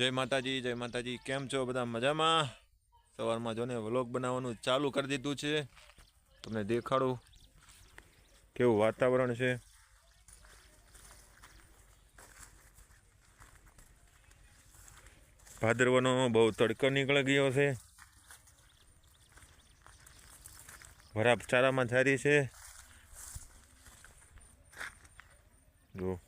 જય માતાજી કેમ છો બધા મજામાં? સવારમાં જોને વ્લોગ બનાવવાનું ચાલુ કરી દીધું છે. તમને દેખાડું કેવું વાતાવરણ છે. ભાદરવાનો બહુ તડકો નીકળી ગયો છે. વરાપ ચારામાં જારી છે. જો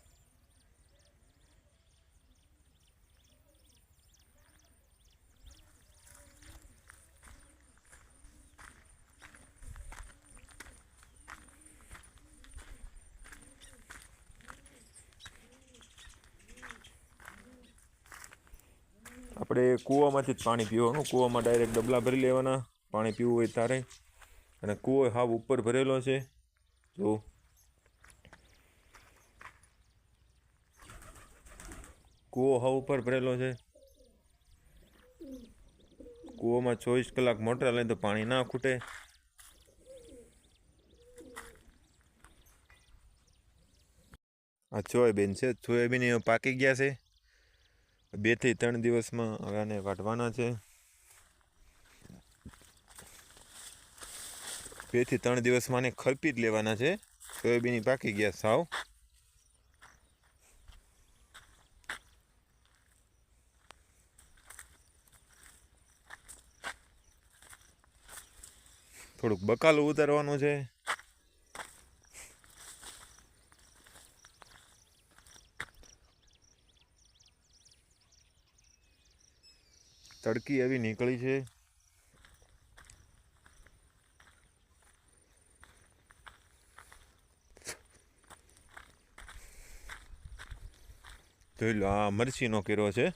આપણે કૂવામાંથી જ પાણી પીવાનું. કૂવામાં ડાયરેક્ટ ડબલા ભરી લેવાના. પાણી પીવું હોય તારે. અને કૂવો હાવ ઉપર ભરેલો છે. જો કૂવો હાવ ઉપર ભરેલો છે. કૂવામાં 24 કલાક મોટર લઈને તો પાણી ના ખૂટે. આ સોયાબીન છે. સોયાબીન પાકી ગયા છે. 2 થી 3 દિવસમાં હવે આને વાઢવાના છે. 2 થી 3 દિવસમાં આને ખરપી જ લેવાના છે. સોયાબીન પાકી ગયા સાવ. થોડુંક બકાલું ઉતારવાનું છે. તડકી એવી નીકળી છે. જોઈ લો, આ મરચીનો કેરો છે.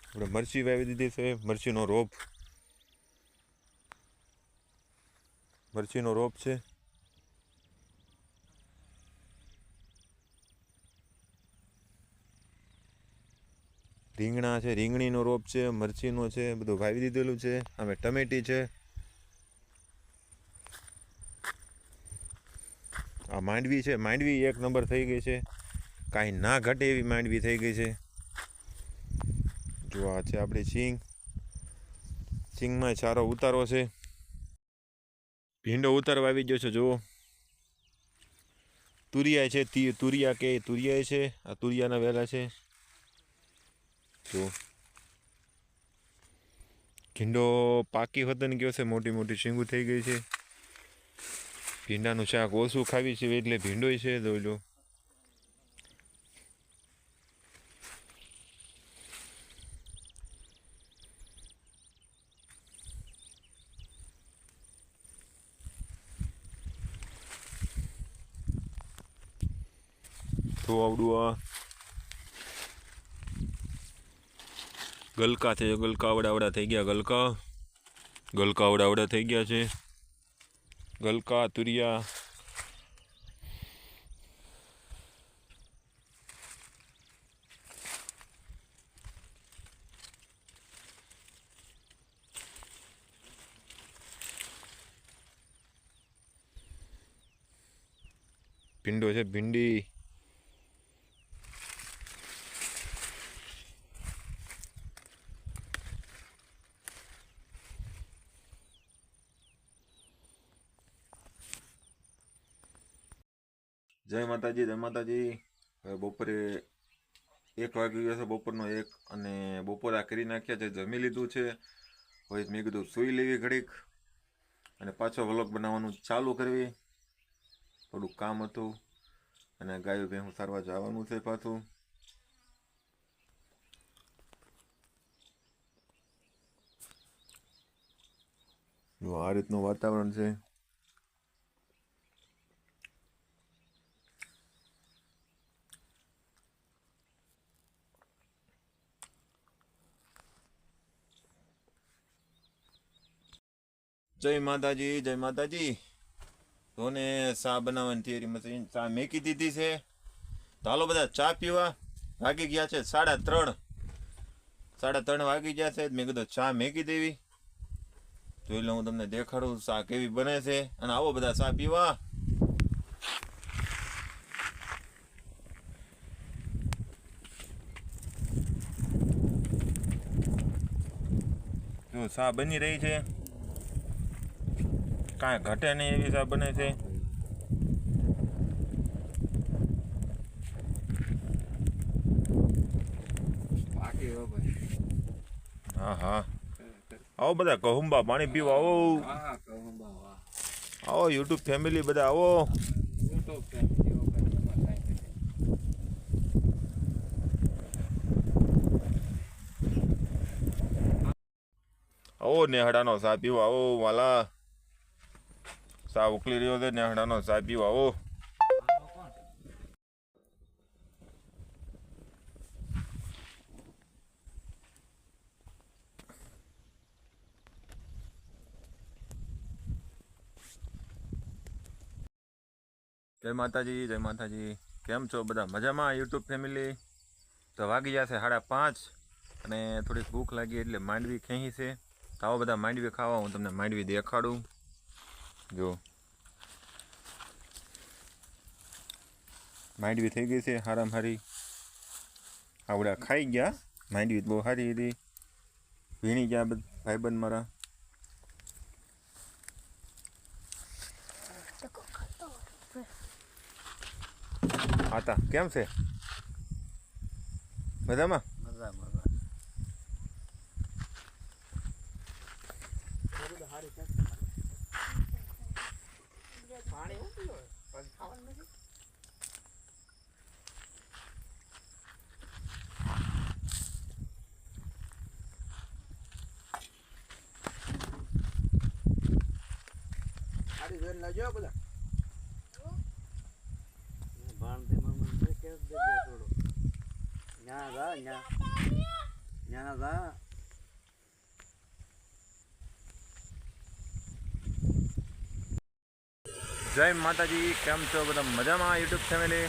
આપણે મરચી વાવી દીધી છે. મરચીનો રોપ છે. રીંગણા છે. રીંગણીનો રોપ છે. મરચીનો છે. બધું વાવી દીધેલું છે. આમે ટમેટી છે. આ માંડવી છે. માંડવી 1 નંબર થઈ ગઈ છે. કાંઈ ના ઘટે એવી માંડવી થઈ ગઈ છે. જો આ છે આપણી સિંગ. સિંગમાં સારો ઉતારો છે. ભીંડો ઉતારવા આવી ગયો છે. જુઓ, તુરિયા છે. તુરિયા કે તુરિયા છે. આ તુરિયાના વેલા છે. જો ભીંડો પાકી વતન ગયો છે. મોટી મોટી શીંગું થઈ ગઈ છે. ભીંડાનું શાક ઓછું ખાવી છે એટલે ભીંડોય છે. જોઈ લો. તો આવડું આ ગલકા છે. ગલકા આવડા થઈ ગયા. ગલકા આવડા થઈ ગયા છે. ગલકા તુરિયા ભીંડો છે. ભીંડી જય માતાજી. હવે બપોરે 1 વાગી ગયો છે. બપોરનો 1 અને બપોરા કરી નાખ્યા છે. જમી લીધું છે. હવે મેં કીધું સૂઈ લેવી ઘડીક અને પાછો વ્લોગ બનાવવાનું ચાલુ કરવી. થોડુંક કામ હતું અને ગાયો ભેંસ સારવા જવાનું છે પાછું. આ રીતનું વાતાવરણ છે. જય માતાજી. ધોને ચા બનાવવાની તૈયારી મશીન ચા મેકી દીધી છે. તો હાલો બધા ચા પીવા. વાગી ગયા છે 3:30 વાગી ગયા છે. મેં કીધું ચા મેકી દેવી. જોઈ લો, હું તમને દેખાડું ચા કેવી બને છે. અને આવો બધા ચા પીવા. જો ચા બની રહી છે, કાંઈ ઘટે નહીં એવી ચા બને છે. હા હા, આવો બધા કહુંબા પાણી પીવા આવો. આવો યુટ્યુબ ફેમિલી બધા આવો. આવો નેહડાનો ચા પીવા આવો વાલા. ચા ઉકળી રહ્યો છે, નેહડાનો ચા પીવા આવો. જય માતાજી, જય માતાજી. કેમ છો બધા? મજામાં યુટ્યુબ ફેમિલી? તો વાગી જશે 5:30 અને થોડીક ભૂખ લાગી એટલે માંડવી ખેંચી છે. તો આવો બધા માંડવી ખાવા, હું તમને માંડવી દેખાડું. જો માંડવી થઈ ગઈ છે હારામ હારી. આવડા ખાઈ ગયા. માંડવી બહુ સારી હતી. ભીણી ગયા ભાઈબંધ મારા. આતા કેમ છે? મજામાં? જય માતાજી. કેમ છો બધા? મજામાં યુટ્યુબ ફેમિલી?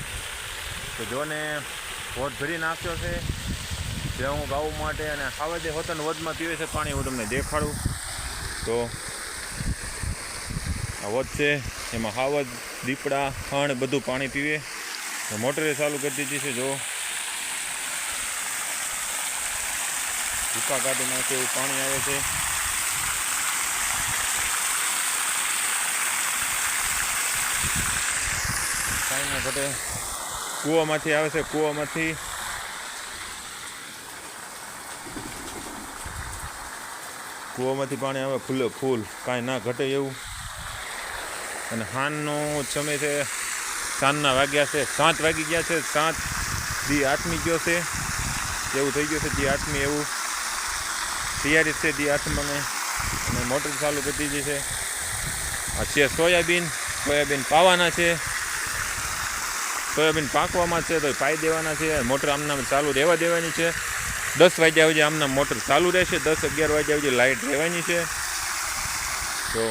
તો જોને વોટ ભરી નાખ્યો છે જે હું ગાવું માટે, અને હાવજે હોતન વધમાં પીવે છે પાણી. હું તમને દેખાડું. તો આ વધ છે, એમાં હાવજ, દીપડા, ખણ બધું પાણી પીવે. મોટરે ચાલુ કરી દીધી છે. જો ભૂકા કાઢી નાખે એવું પાણી આવે છે. કાંઈ ના ઘટે. કૂવામાંથી આવે છે, કૂવામાંથી. કૂવામાંથી પાણી આવે ફૂલે ફૂલ, કાંઈ ના ઘટે એવું. અને હાનનો સમય છે, સાંજના વાગ્યા છે 7 વાગી ગયા છે. 7 દી 8મી ગયો છે એવું થઈ ગયું છે. દી 8મી એવું તૈયારી છે દી 8માને. અને મોટર ચાલુ કરી દીધી છે. આ છે સોયાબીન પાવાના છે. સોયાબીન પાકવામાં છે તો પાઈ દેવાના છે. મોટર આમનામ ચાલુ રહેવા દેવાની છે. 10 વાગ્યા સુધી આમનામ મોટર ચાલુ રહેશે. 10-11 વાગ્યા સુધી લાઇટ રહેવાની છે. તો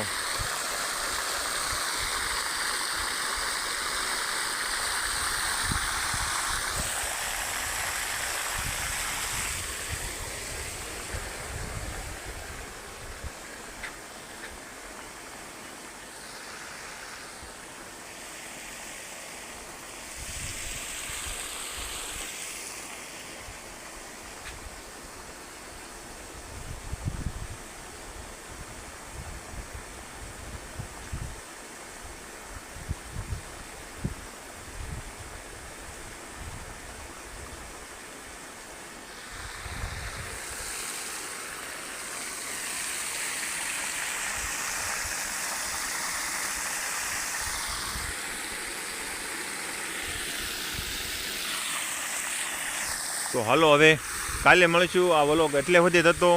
તો હાલો હવે કાલે મળીશું. આ વ્લોગ એટલે સુધી થતો.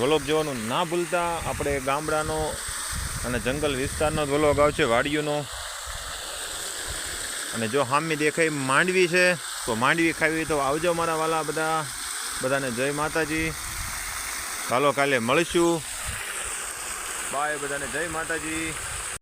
વ્લોગ જોવાનું ના ભૂલતા. આપણે ગામડાનો અને જંગલ વિસ્તારનો જ વ્લોગ આવશે, વાડીઓનો. અને જો સામે દેખાય માંડવી છે તો માંડવી ખાવી તો આવજો મારા વાલા બધા. બધાને જય માતાજી. ચાલો કાલે મળીશું. બાય બધાને. જય માતાજી.